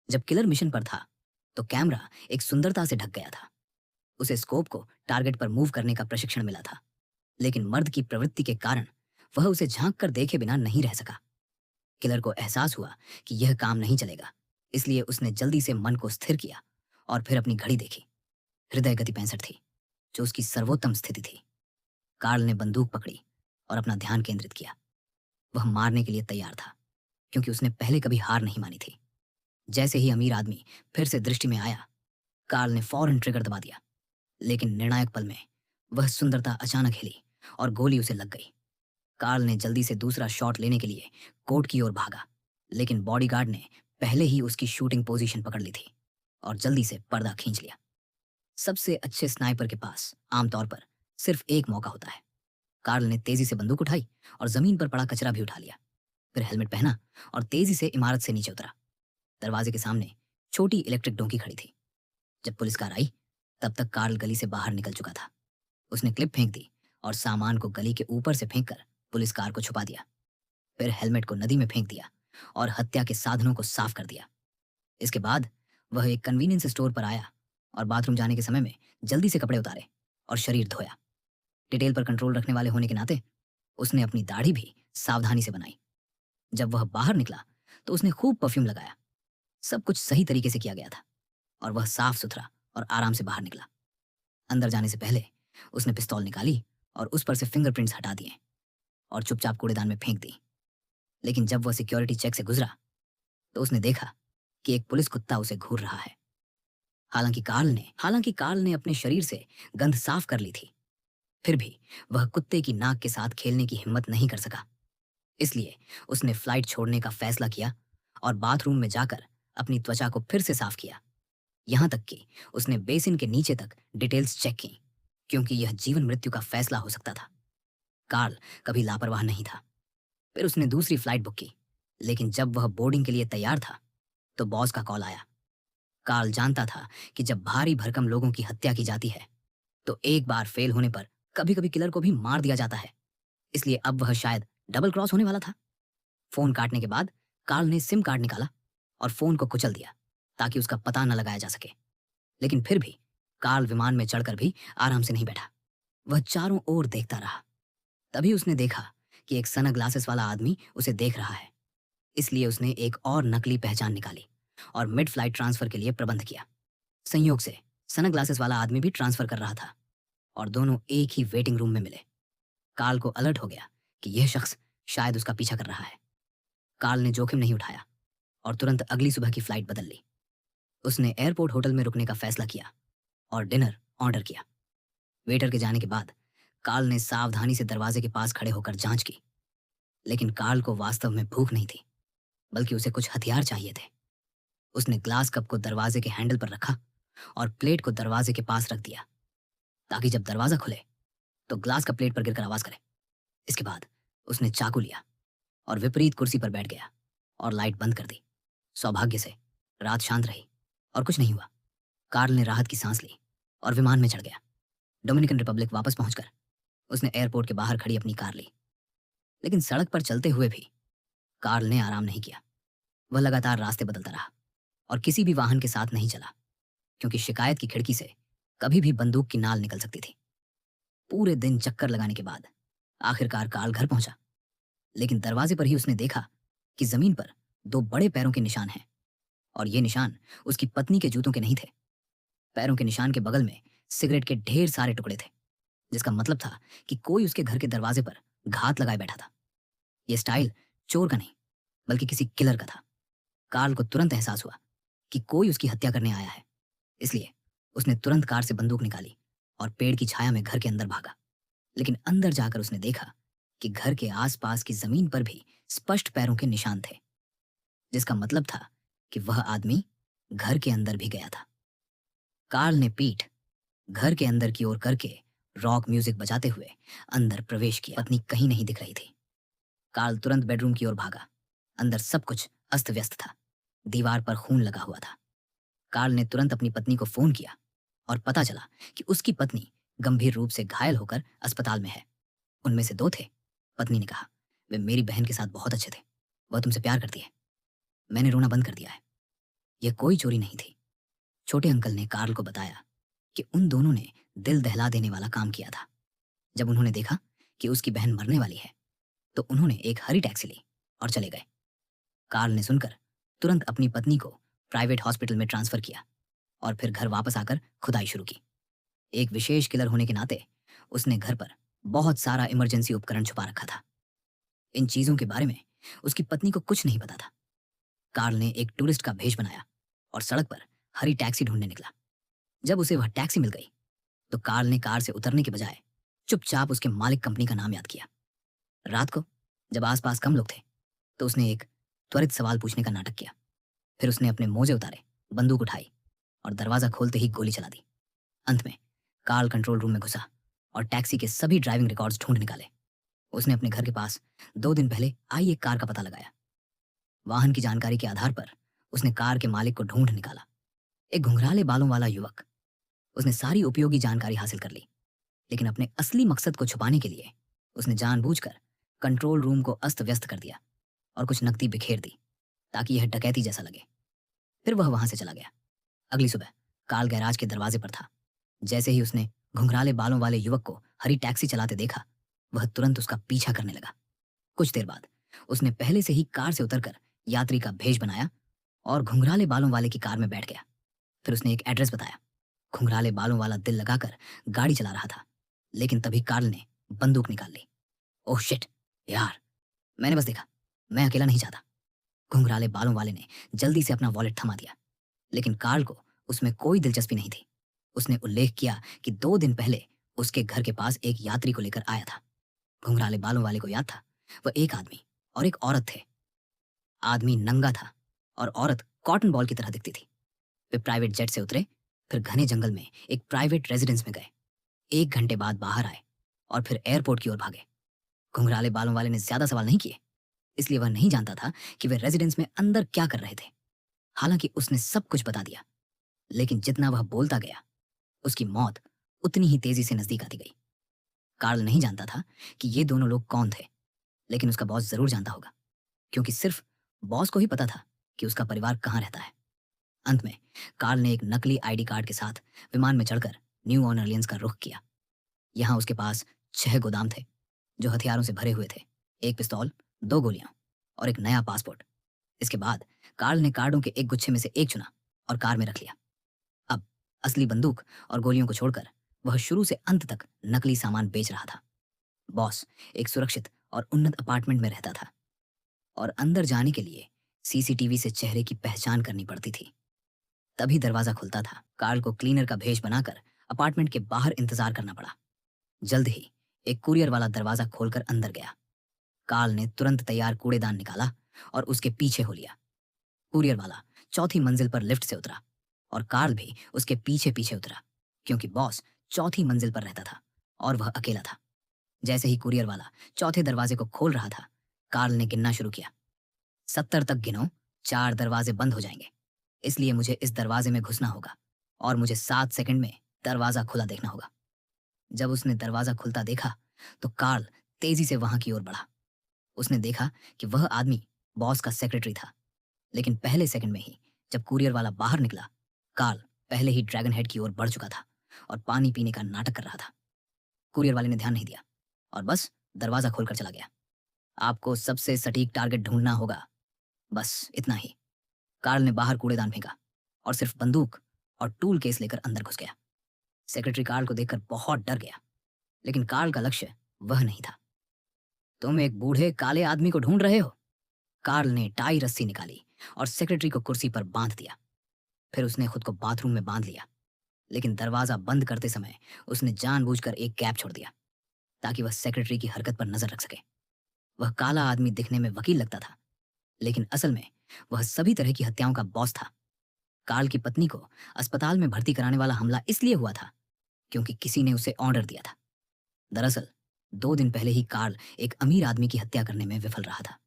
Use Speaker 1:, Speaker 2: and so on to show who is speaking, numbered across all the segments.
Speaker 1: जब killer mission पर था तो कैमरा एक सुंदरता से ढक गया था। उसे स्कोप को टारगेट पर मूव करने का प्रशिक्षण मिला था, लेकिन मर्द की प्रवृत्ति के कारण वह उसे झांक कर देखे बिना नहीं रह सका। किलर को एहसास हुआ कि यह काम नहीं चलेगा, इसलिए उसने जल्दी से मन को स्थिर किया और फिर अपनी घड़ी देखी। हृदय गति 65 थी, जो उसकी सर्वोत्तम स्थिति थी। कार्ल ने बंदूक पकड़ी और अपना ध्यान केंद्रित किया। वह मारने के लिए तैयार था, क्योंकि उसने पहले कभी हार नहीं मानी थी। जैसे ही अमीर आदमी फिर से दृष्टि में आया, कार्ल ने फौरन ट्रिगर दबा दिया। लेकिन निर्णायक पल में वह सुंदरता अचानक हिली और गोली उसे लग गई। कार्ल ने जल्दी से दूसरा शॉट लेने के लिए कोर्ट की ओर भागा, लेकिन बॉडीगार्ड ने पहले ही उसकी शूटिंग पोजीशन पकड़ ली थी और जल्दी से पर्दा खींच लिया। सबसे अच्छे स्नाइपर के पास आमतौर पर सिर्फ एक मौका होता है। कार्ल ने तेजी से बंदूक उठाई और जमीन पर पड़ा कचरा भी उठा लिया। फिर हेलमेट पहना और तेजी से इमारत से नीचे उतरा। दरवाजे के सामने छोटी इलेक्ट्रिक डोंकी खड़ी थी। जब पुलिस कार आई, तब तक कार्ल गली से बाहर निकल चुका था। उसने क्लिप फेंक दी और सामान को गली के ऊपर से फेंककर पुलिस कार को छुपा दिया। फिर हेलमेट को नदी में फेंक दिया और हत्या के साधनों को साफ कर दिया। इसके बाद वह एक कन्वीनियंस स्टोर पर आया और बाथरूम जाने के समय में जल्दी से कपड़े उतारे और शरीर धोया। डिटेल पर कंट्रोल रखने वाले होने के नाते उसने अपनी दाढ़ी भी सावधानी से बनाई। जब वह बाहर निकला तो उसने खूब परफ्यूम लगाया। सब कुछ सही तरीके से किया गया था और वह साफ सुथरा और आराम से बाहर निकला। अंदर जाने से पहले उसने पिस्तौल निकाली और उस पर से फिंगरप्रिंट्स हटा दिए और चुपचाप कूड़ेदान में फेंक दी। लेकिन जब वह सिक्योरिटी चेक से गुजरा तो उसने देखा कि एक पुलिस कुत्ता उसे घूर रहा है। हालांकि कार्ल ने अपने शरीर से गंध साफ कर ली थी, फिर भी वह कुत्ते की नाक के साथ खेलने की हिम्मत नहीं कर सका। इसलिए उसने फ्लाइट छोड़ने का फैसला किया और बाथरूम में जाकर अपनी त्वचा को फिर से साफ किया। यहां तक कि उसने बेसिन के नीचे तक डिटेल्स चेक की, क्योंकि यह जीवन मृत्यु का फैसला हो सकता था। कार्ल कभी लापरवाह नहीं था। फिर उसने दूसरी फ्लाइट बुक की, लेकिन जब वह बोर्डिंग के लिए तैयार था तो बॉस का कॉल आया। कार्ल जानता था कि जब भारी भरकम लोगों की हत्या की जाती है तो एक बार फेल होने पर कभी कभी किलर को भी मार दिया जाता है। इसलिए अब वह शायद डबल क्रॉस होने वाला था। फोन काटने के बाद कार्ल ने सिम कार्ड निकाला और फोन को कुचल दिया ताकि उसका पता न लगाया जा सके। लेकिन फिर भी कार्ल विमान में चढ़कर भी आराम से नहीं बैठा। वह चारों ओर देखता रहा। तभी उसने देखा कि एक सन ग्लासेस वाला आदमी उसे देख रहा है। इसलिए उसने एक और नकली पहचान निकाली और मिड फ्लाइट ट्रांसफर के लिए प्रबंध किया। संयोग से सन ग्लासेस वाला आदमी भी ट्रांसफर कर रहा था और दोनों एक ही वेटिंग रूम में मिले। कार्ल को अलर्ट हो गया कि यह शख्स शायद उसका पीछा कर रहा है। कार्ल ने जोखिम नहीं उठाया और तुरंत अगली सुबह की फ्लाइट बदल ली। उसने एयरपोर्ट होटल में रुकने का फैसला किया और डिनर ऑर्डर किया। वेटर के जाने के बाद कार्ल ने सावधानी से दरवाजे के पास खड़े होकर जांच की। लेकिन कार्ल को वास्तव में भूख नहीं थी, बल्कि उसे कुछ हथियार चाहिए थे। उसने ग्लास कप को दरवाजे के हैंडल पर रखा और प्लेट को दरवाजे के पास रख दिया, ताकि जब दरवाजा खुले तो ग्लास का प्लेट पर गिरकर आवाज करे। इसके बाद उसने चाकू लिया और विपरीत कुर्सी पर बैठ गया और लाइट बंद कर दी। सौभाग्य से रात शांत रही और कुछ नहीं हुआ। कार्ल ने राहत की सांस ली और विमान में चढ़ गया। डोमिनिकन रिपब्लिक वापस पहुंचकर उसने एयरपोर्ट के बाहर खड़ी अपनी कार ली। लेकिन सड़क पर चलते हुए भी कार्ल ने आराम नहीं किया। वह लगातार रास्ते बदलता रहा और किसी भी वाहन के साथ नहीं चला, क्योंकि शिकायत की खिड़की से कभी भी बंदूक की नाल निकल सकती थी। पूरे दिन चक्कर लगाने के बाद आखिरकार कार्ल घर पहुंचा। लेकिन दरवाजे पर ही उसने देखा कि जमीन पर दो बड़े पैरों के निशान हैं और ये निशान उसकी पत्नी के जूतों के नहीं थे। पैरों के निशान के बगल में सिगरेट के ढेर सारे टुकड़े थे, जिसका मतलब था कि कोई उसके घर के दरवाजे पर घात लगाए बैठा था। यह स्टाइल चोर का नहीं, बल्कि किसी किलर का था। कार्ल को तुरंत एहसास हुआ कि कोई उसकी हत्या करने आया है। इसलिए उसने तुरंत कार से बंदूक निकाली और पेड़ की छाया में घर के अंदर भागा। लेकिन अंदर जाकर उसने देखा कि घर के आसपास की जमीन पर भी स्पष्ट पैरों के निशान थे, जिसका मतलब था कि वह आदमी घर के अंदर भी गया था। कार्ल ने पीठ घर के अंदर की ओर करके रॉक म्यूजिक बजाते हुए अंदर प्रवेश किया। पत्नी कहीं नहीं दिख रही थी। कार्ल तुरंत बेडरूम की ओर भागा। अंदर सब कुछ अस्त व्यस्त था। दीवार पर खून लगा हुआ था। कार्ल ने तुरंत अपनी पत्नी को फोन किया और पता चला कि उसकी पत्नी गंभीर रूप से घायल होकर अस्पताल में है। उनमें से दो थे। पत्नी ने कहा, वे मेरी बहन के साथ बहुत अच्छे थे। वह तुमसे प्यार करती है। मैंने रोना बंद कर दिया है। यह कोई चोरी नहीं थी। छोटे अंकल ने कार्ल को बताया कि उन दोनों ने दिल दहला देने वाला काम किया था। जब उन्होंने देखा कि उसकी बहन मरने वाली है, तो उन्होंने एक हरी टैक्सी ली और चले गए। कार्ल ने सुनकर तुरंत अपनी पत्नी को प्राइवेट हॉस्पिटल में ट्रांसफर किया और फिर घर वापस आकर खुदाई शुरू की। एक विशेष किलर होने के नाते उसने घर पर बहुत सारा इमरजेंसी उपकरण छुपा रखा था। इन चीजों के बारे में उसकी पत्नी को कुछ नहीं पता था। कार्ल ने एक टूरिस्ट का भेष बनाया और सड़क पर हरी टैक्सी ढूंढने निकला। जब उसे वह टैक्सी मिल गई, तो कार्ल ने कार से उतरने के बजाय चुपचाप उसके मालिक कंपनी का नाम याद किया। रात को जब आसपास कम लोग थे, तो उसने एक त्वरित सवाल पूछने का नाटक किया। फिर उसने अपने मोजे उतारे, बंदूक उठाई और दरवाजा खोलते ही गोली चला दी। अंत में कार्ल कंट्रोल रूम में घुसा और टैक्सी के सभी ड्राइविंग रिकॉर्ड्स ढूंढ निकाले। उसने अपने घर के पास 2 दिन पहले आई एक कार का पता लगाया। वाहन की जानकारी के आधार पर उसने कार के मालिक को ढूंढ निकाला, एक घुंघराले बालों वाला युवक। उसने सारी उपयोगी जानकारी हासिल कर ली, लेकिन अपने असली मकसद को छुपाने के लिए उसने जानबूझकर कंट्रोल रूम को अस्त व्यस्त कर दिया और कुछ नकदी बिखेर दी ताकि यह डकैती जैसा लगे। फिर वह वहां से चला गया। अगली सुबह कार्ल गैराज के दरवाजे पर था। जैसे ही उसने घुंघराले बालों वाले युवक को हरी टैक्सी चलाते देखा, वह तुरंत उसका पीछा करने लगा। कुछ देर बाद उसने पहले से ही कार से उतरकर यात्री का भेष बनाया और घुंघराले बालों वाले की कार में बैठ गया। फिर उसने एक एड्रेस बताया। घुंघराले बालों वाला दिल लगाकर गाड़ी चला रहा था, लेकिन तभी कार्ल ने बंदूक निकाल ली। ओह शिट यार, मैंने बस देखा, मैं अकेला नहीं चाहता। घुंघराले बालों वाले ने जल्दी से अपना वॉलेट थमा दिया, लेकिन कार्ल को उसमें कोई दिलचस्पी नहीं थी। उसने उल्लेख किया कि 2 दिन पहले उसके घर के पास एक यात्री को लेकर आया था। घुंघराले बालों वाले को याद था, वह एक आदमी और एक औरत थे। आदमी नंगा था और औरत कॉटन बॉल की तरह दिखती थी। वे प्राइवेट जेट से उतरे, फिर घने जंगल में एक प्राइवेट रेजिडेंस में गए। 1 घंटे बाद बाहर आए और फिर एयरपोर्ट की ओर भागे। घुंघराले बालों वाले ने ज्यादा सवाल नहीं किए, इसलिए वह नहीं जानता था कि वे रेजिडेंस में अंदर क्या कर रहे थे। हालांकि उसने सब कुछ बता दिया, लेकिन जितना वह बोलता गया, उसकी मौत उतनी ही तेजी से नजदीक आती गई। कार्ल नहीं जानता था कि ये दोनों लोग कौन थे, लेकिन उसका बॉस जरूर जानता होगा, क्योंकि सिर्फ बॉस को ही पता था कि उसका परिवार कहाँ रहता है। अंत में कार्ल ने एक नकली आईडी कार्ड के साथ विमान में चढ़कर न्यू ऑर्लियंस का रुख किया। यहाँ उसके पास 6 गोदाम थे जो हथियारों से भरे हुए थे, 1 पिस्तौल, 2 गोलियां और एक नया पासपोर्ट। इसके बाद कार्ल ने कार्डों के एक गुच्छे में से एक चुना और कार में रख लिया। अब असली बंदूक और गोलियों को छोड़कर वह शुरू से अंत तक नकली सामान बेच रहा था। बॉस एक सुरक्षित और उन्नत अपार्टमेंट में रहता था और अंदर जाने के लिए सीसीटीवी से चेहरे की पहचान करनी पड़ती थी, तभी दरवाजा खुलता था। कार्ल को क्लीनर का भेष बनाकर अपार्टमेंट के बाहर इंतजार करना पड़ा। जल्द ही एक कुरियर वाला दरवाजा खोलकर अंदर गया। कार्ल ने तुरंत तैयार कूड़ेदान निकाला और उसके पीछे हो लिया। कुरियर वाला 4थी मंजिल पर लिफ्ट से उतरा और कार्ल भी उसके पीछे पीछे उतरा, क्योंकि बॉस 4थी मंजिल पर रहता था और वह अकेला था। जैसे ही कुरियर वाला 4थे दरवाजे को खोल रहा था, कार्ल ने गिनना शुरू किया। 70 तक गिनो, 4 दरवाजे बंद हो जाएंगे, इसलिए मुझे इस दरवाजे में घुसना होगा और मुझे 7 सेकंड में दरवाजा खुला देखना होगा। जब उसने दरवाजा खुलता देखा, तो कार्ल तेजी से वहां की ओर बढ़ा। उसने देखा कि वह आदमी बॉस का सेक्रेटरी था, लेकिन पहले सेकंड में ही जब कुरियर वाला बाहर निकला, कार्ल पहले ही ड्रैगन हेड की ओर बढ़ चुका था और पानी पीने का नाटक कर रहा था। कुरियर वाले ने ध्यान नहीं दिया और बस दरवाजा खोलकर चला गया। आपको सबसे सटीक टारगेट ढूंढना होगा, बस इतना ही। कार्ल ने बाहर कूड़ेदान फेंका और सिर्फ बंदूक और टूल केस लेकर अंदर घुस गया। सेक्रेटरी कार्ल को देखकर बहुत डर गया, लेकिन कार्ल का लक्ष्य वह नहीं था। तुम एक बूढ़े काले आदमी को ढूंढ रहे हो? कार्ल ने टाई रस्सी निकाली और सेक्रेटरी को कुर्सी पर बांध दिया। फिर उसने खुद को बाथरूम में बांध लिया, लेकिन दरवाजा बंद करते समय उसने जानबूझकर एक गैप छोड़ दिया ताकि वह सेक्रेटरी की हरकत पर नजर रख सके। वह काला आदमी दिखने में वकील लगता था, लेकिन असल में वह सभी तरह की हत्याओं का बॉस था। कार्ल की पत्नी को अस्पताल में भर्ती कराने वाला हमला इसलिए हुआ था क्योंकि किसी ने उसे ऑर्डर दिया था। दरअसल 2 दिन पहले ही कार्ल एक अमीर आदमी की हत्या करने में विफल रहा था,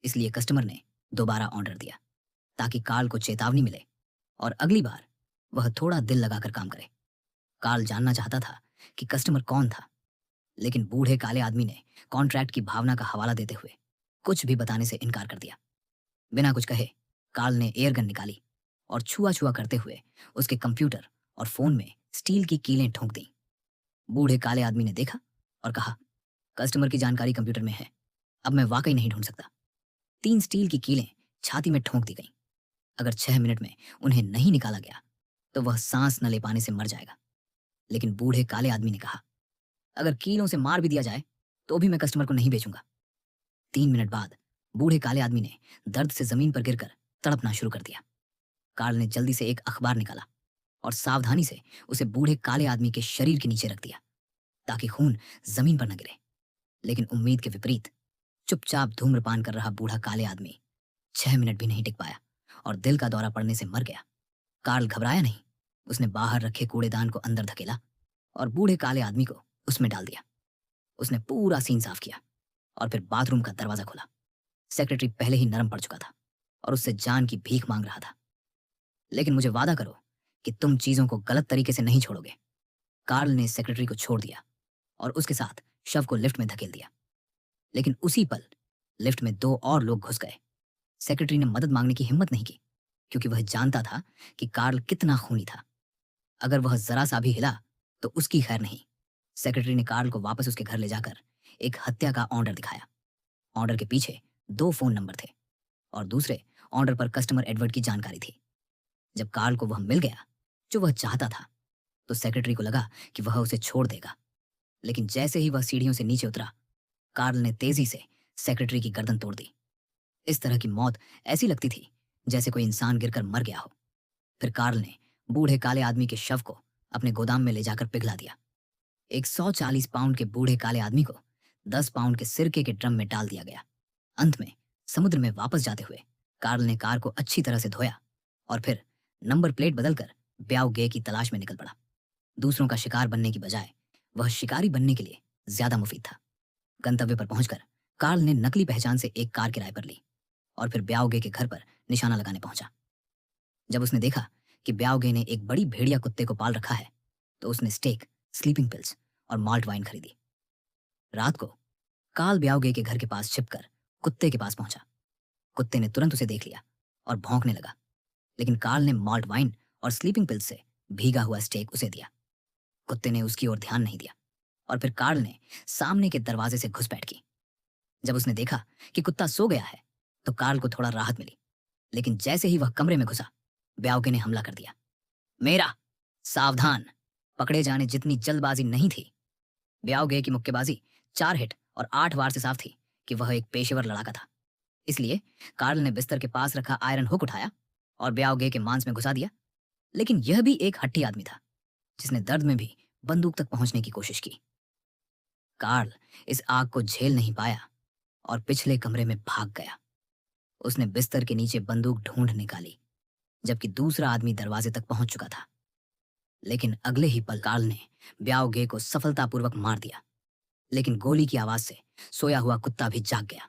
Speaker 1: इसलिए कस्टमर ने दोबारा ऑर्डर दिया ताकि कार्ल को चेतावनी मिले और अगली बार वह थोड़ा दिल लगाकर काम करे। कार्ल जानना चाहता था कि कस्टमर कौन था, लेकिन बूढ़े काले आदमी ने कॉन्ट्रैक्ट की भावना का हवाला देते हुए कुछ भी बताने से इनकार कर दिया। बिना कुछ कहे कार्ल ने एयर गन निकाली और छुआ-छुआ करते हुए उसके कंप्यूटर और फोन में स्टील की कीलें ठोंक दी। बूढ़े काले आदमी ने देखा और कहा, कस्टमर की जानकारी कंप्यूटर में है, अब मैं वाकई नहीं ढूंढ सकता। 3 स्टील की कीलें छाती में ठोंक दी गईं। अगर 6 मिनट में उन्हें नहीं निकाला गया तो वह सांस न ले पाने से मर जाएगा। लेकिन बूढ़े काले आदमी ने कहा, अगर कीलों से मार भी दिया जाए तो भी मैं कस्टमर को नहीं बेचूंगा। 3 मिनट बाद बूढ़े काले आदमी ने दर्द से जमीन पर गिरकर तड़पना शुरू कर दिया। कार्ल ने जल्दी से एक अखबार निकाला और सावधानी से उसे बूढ़े काले आदमी के शरीर के नीचे रख दिया ताकि खून जमीन पर न गिरे। लेकिन उम्मीद के विपरीत चुपचाप धूम्रपान कर रहा बूढ़ा काले आदमी 6 मिनट भी नहीं टिक पाया और दिल का दौरा पड़ने से मर गया। कार्ल घबराया नहीं। उसने बाहर रखे कूड़ेदान को अंदर धकेला और बूढ़े काले आदमी को उसमें डाल दिया। उसने पूरा सीन साफ किया और फिर बाथरूम का दरवाजा खोला। सेक्रेटरी पहले ही नरम पड़ चुका था और उससे जान की भीख मांग रहा था। लेकिन मुझे वादा करो कि तुम चीजों को गलत तरीके से नहीं छोड़ोगे। कार्ल ने सेक्रेटरी को छोड़ दिया और उसके साथ शव को लिफ्ट में धकेल दिया। लेकिन उसी पल लिफ्ट में 2 और लोग घुस गए। सेक्रेटरी ने मदद मांगने की हिम्मत नहीं की क्योंकि वह जानता था कि कार्ल कितना खूनी था। अगर वह जरा सा भी हिला तो उसकी खैर नहीं। सेक्रेटरी ने कार्ल को वापस उसके घर ले जाकर एक हत्या का ऑर्डर दिखाया। ऑर्डर के पीछे 2 फोन नंबर थे और दूसरे ऑर्डर पर कस्टमर एडवर्ड की जानकारी थी। जब कार्ल को वह मिल गया जो वह चाहता था तो सेक्रेटरी को लगा कि वह उसे छोड़ देगा। लेकिन जैसे ही वह सीढ़ियों से नीचे उतरा, कार्ल ने तेजी से सेक्रेटरी की गर्दन तोड़ दी। इस तरह की मौत ऐसी लगती थी जैसे कोई इंसान गिरकर मर गया हो। फिर कार्ल ने बूढ़े काले आदमी के शव को अपने गोदाम में ले जाकर पिघला दिया। एक 140 पाउंड के बूढ़े काले आदमी को 10 पाउंड के सिरके के ड्रम में डाल दिया गया। अंत में समुद्र में वापस जाते हुए कार्ल ने कार को अच्छी तरह से धोया और फिर नंबर प्लेट बदलकर ब्याओ गे की तलाश में निकल पड़ा। दूसरों का शिकार बनने की बजाय वह शिकारी बनने के लिए ज्यादा मुफीद था। गंतव्य पर पहुंचकर कार्ल ने नकली पहचान से एक कार किराए पर ली और फिर ब्याओगे के घर पर निशाना लगाने पहुंचा। जब उसने देखा कि ब्याओगे ने एक बड़ी भेड़िया कुत्ते को पाल रखा है तो उसने स्टेक, स्लीपिंग पिल्स और माल्ट वाइन खरीदी। रात को कार्ल ब्याओगे के घर के पास छिपकर कुत्ते के पास पहुंचा। कुत्ते ने तुरंत उसे देख लिया और भौंकने लगा। लेकिन कार्ल ने माल्ट वाइन और स्लीपिंग पिल्स से भीगा हुआ स्टेक उसे दिया। कुत्ते ने उसकी ओर ध्यान नहीं दिया और फिर कार्ल ने सामने के दरवाजे से घुसपैठ की। जब उसने देखा कि कुत्ता सो गया है तो कार्ल को थोड़ा राहत मिली। लेकिन जैसे ही वह कमरे में घुसा, ब्याओगे ने हमला कर दिया। मेरा सावधान, पकड़े जाने जितनी जल्दबाजी नहीं थी। ब्याओगे की मुक्केबाजी 4 हिट और 8 वार से साफ थी कि वह एक पेशेवर लड़ाका था। इसलिए कार्ल ने बिस्तर के पास रखा आयरन हुक उठाया और ब्याओगे के मांस में घुसा दिया। लेकिन यह भी एक हट्टी आदमी था जिसने दर्द में भी बंदूक तक पहुंचने की कोशिश की। कार्ल इस आग को झेल नहीं पाया और पिछले कमरे में भाग गया। उसने बिस्तर के नीचे बंदूक ढूंढ निकाली जबकि दूसरा आदमी दरवाजे तक पहुंच चुका था। लेकिन अगले ही पल कार्ल ने ब्याओगे को सफलतापूर्वक मार दिया। लेकिन गोली की आवाज से सोया हुआ कुत्ता भी जाग गया।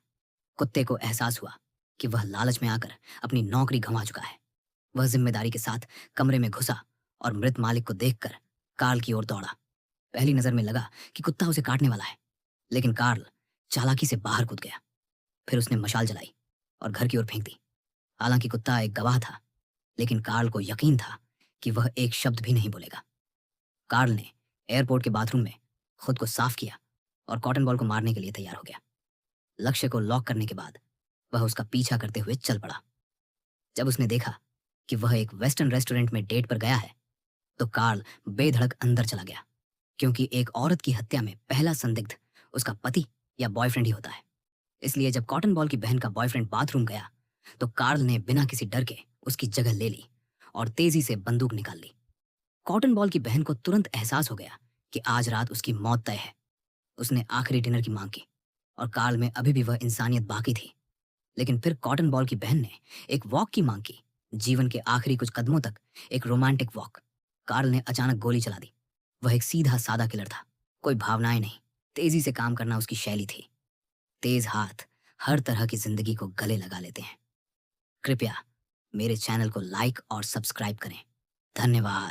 Speaker 1: कुत्ते को एहसास हुआ कि वह लालच में आकर अपनी नौकरी गंवा चुका है। वह जिम्मेदारी के साथ कमरे में घुसा और मृत मालिक को देखकर कार्ल की ओर दौड़ा। पहली नजर में लगा कि कुत्ता उसे काटने वाला है, लेकिन कार्ल चालाकी से बाहर कूद गया। फिर उसने मशाल जलाई और घर की ओर फेंक दी। हालांकि कुत्ता एक गवाह था, लेकिन कार्ल को यकीन था कि वह एक शब्द भी नहीं बोलेगा। कार्ल ने एयरपोर्ट के बाथरूम में खुद को साफ किया और कॉटन बॉल को मारने के लिए तैयार हो गया। लक्ष्य को लॉक करने के बाद वह उसका पीछा करते हुए चल पड़ा। जब उसने देखा कि वह एक वेस्टर्न रेस्टोरेंट में डेट पर गया है तो कार्ल बेधड़क अंदर चला गया, क्योंकि एक औरत की हत्या में पहला संदिग्ध उसका पति या बॉयफ्रेंड ही होता है। इसलिए जब कॉटन बॉल की बहन का बॉयफ्रेंड बाथरूम गया तो कार्ल ने बिना किसी डर के उसकी जगह ले ली और तेजी से बंदूक निकाल ली। कॉटन बॉल की बहन को तुरंत एहसास हो गया कि आज रात उसकी मौत तय है। उसने आखिरी डिनर की मांग की और कार्ल में अभी भी वह इंसानियत बाकी थी। लेकिन फिर कॉटन बॉल की बहन ने एक वॉक की मांग की, जीवन के आखिरी कुछ कदमों तक एक रोमांटिक वॉक। कार्ल ने अचानक गोली चला दी। वह एक सीधा सादा किलर था, कोई भावनाएं नहीं। तेजी से काम करना उसकी शैली थी। तेज हाथ हर तरह की जिंदगी को गले लगा लेते हैं। कृपया मेरे चैनल को लाइक और सब्सक्राइब करें। धन्यवाद।